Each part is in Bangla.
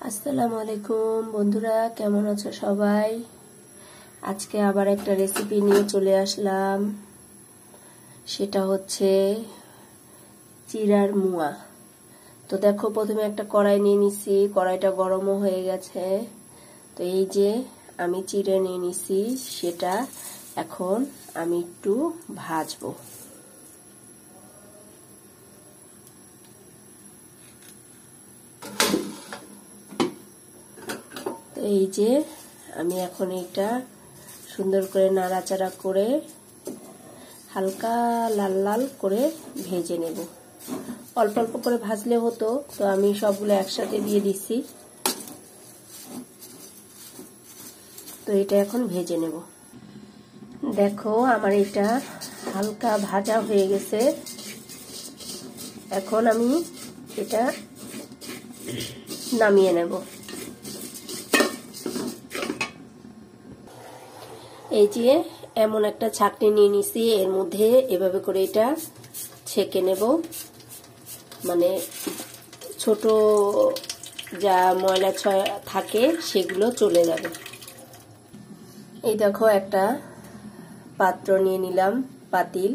আসসালামু আলাইকুম বন্ধুরা, কেমন আছো সবাই? আজকে আবার একটা রেসিপি নিয়ে চলে আসলাম। সেটা হচ্ছে চিড়ার মুয়া। তো দেখো, প্রথমে একটা কড়াই নিয়ে নিছি, কড়াইটা গরমও হয়ে গেছে। তো এই যে আমি চিড়ে নিয়ে নিছি, সেটা এখন আমি একটু ভাজবো। এই যে আমি এখন এটা সুন্দর করে নাড়াচাড়া করে হালকা লাল লাল করে ভেজে নেব। অল্প অল্প করে ভাজলে হতো, তো আমি সবগুলো একসাথে দিয়ে দিচ্ছি। তো এটা এখন ভেজে নেব। দেখো, আমার এটা হালকা ভাজা হয়ে গেছে। এখন আমি এটা নামিয়ে নেব। এই যে এমন একটা ছাঁকনি নিয়ে নিছি, এর মধ্যে এভাবে করে এটা ছেঁকে নেব, মানে ছোট যা ময়লা থাকে সেগুলো চলে যাবে। এই দেখো, একটা পাত্র নিয়ে নিলাম, পাতিল।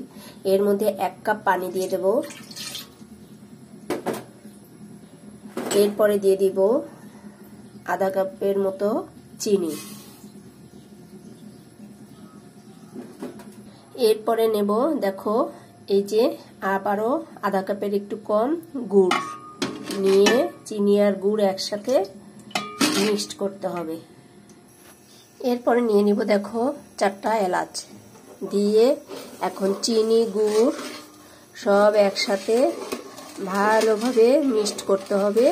এর মধ্যে 1 কাপ পানি দিয়ে দেব। এরপরে দিয়ে দিব আধা কাপের মতো চিনি। এরপরে নেব, দেখো এই যে আবারও আধা কাপের একটু কম গুড় নিয়ে চিনি আর গুড় একসাথে মিক্সড করতে হবে। এরপরে নিয়ে নিব, দেখো 4টা এলাচ দিয়ে এখন চিনি গুড় সব একসাথে ভালোভাবে মিক্সড করতে হবে।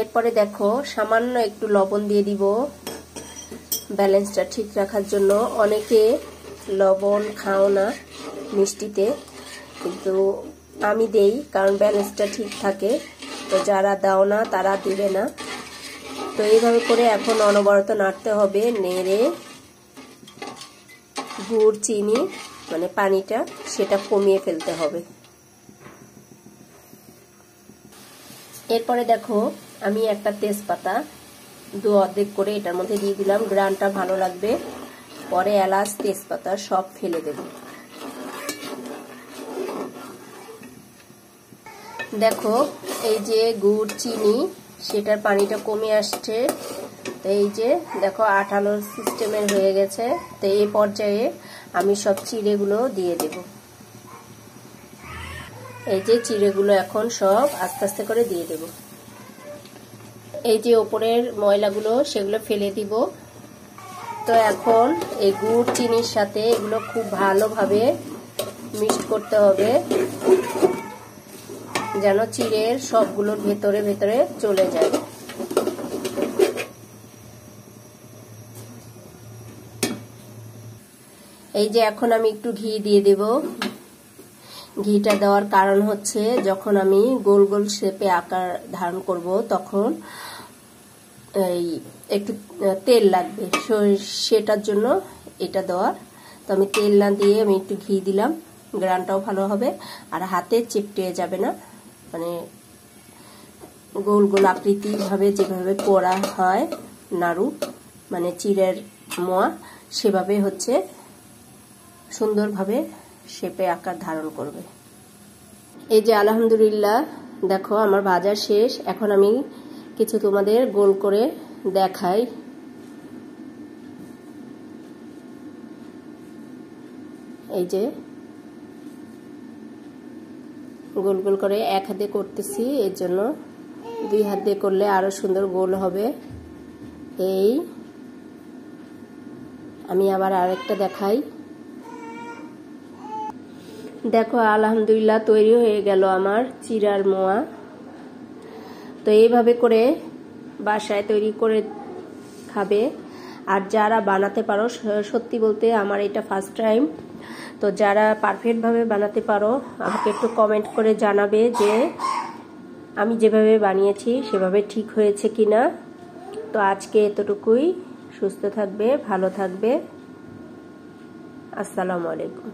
এরপরে দেখো সামান্য একটু লবণ দিয়ে দিব, ব্যালেন্সটা ঠিক রাখার জন্য। অনেকে লবণ খাও না মিষ্টিতে, কিন্তু আমি দেই কারণ ব্যালেন্সটা ঠিক থাকে। তো যারা দাও না তারা দিবে না। তো এইভাবে করে এখন অনবরত নাড়তে হবে, নেড়ে গুড় চিনি মানে পানিটা সেটা কমিয়ে ফেলতে হবে। এরপরে দেখো, আমি একটা তেজপাতা 2 অর্ধেক করে এটার মধ্যে দিয়ে দিলাম, গ্রানটা ভালো লাগবে। পরে এলাচ তেজপাতা সব ফেলে দেব। দেখো এই যে গুড় চিনি সেটার পানিটা কমে আসছে। তো এই যে দেখো আঠালো সিস্টেমের হয়ে গেছে। তো এই পর্যায়ে আমি সব চিড়েগুলো দিয়ে দেব। এই যে চিড়েগুলো এখন সব আস্তে আস্তে করে দিয়ে দেব। এই যে ওপরের ময়লাগুলো সেগুলো ফেলে দিব। তো এখন এই গুড় চিনির সাথে এগুলো খুব ভালোভাবে মিক্সড করতে হবে, যেন চিড়ের সবগুলোর ভেতরে ভেতরে চলে যায়। এই যে এখন আমি একটু ঘি দিয়ে দেব। ঘিটা দেওয়ার কারণ হচ্ছে, যখন আমি গোল গোল শেপে আকার ধারণ করব তখন এই একটু তেল লাগবে, সেটার জন্য এটা দেওয়ার। তো আমি তেল না দিয়ে আমি একটু ঘি দিলাম, গ্রানটাও ভালো হবে আর হাতে চিপটে যাবে না। মানে গোল গোল আকৃতি ভাবে যেভাবে করা হয় নাড়ু মানে চিড়ের মোয়া, সেভাবে হচ্ছে সুন্দরভাবে শেপে আকার ধারণ করবে। এই যে আলহামদুলিল্লাহ, দেখো আমার ভাজা শেষ। এখন আমি কিছু তোমাদের গোল করে দেখাই। এই যে গোল গোল করে এক হাতে করতেছি, এর জন্য 2 হাত দিয়ে করলে আরো সুন্দর গোল হবে। এই আমি আবার আরেকটা দেখাই। দেখো আলহামদুলিল্লাহ তৈরি হয়ে গেল আমার চিড়ার মোয়া। তো এইভাবে করে বাসায় তৈরি করে খাবে। আর যারা বানাতে পারো, সত্যি বলতে আমার এটা ফার্স্ট টাইম, তো যারা পারফেক্টভাবে বানাতে পারো আমাকে একটু কমেন্ট করে জানাবে যে আমি যেভাবে বানিয়েছি সেভাবে ঠিক হয়েছে কিনা। তো আজকে এতটুকুই। সুস্থ থাকবে, ভালো থাকবে। আসসালামু আলাইকুম।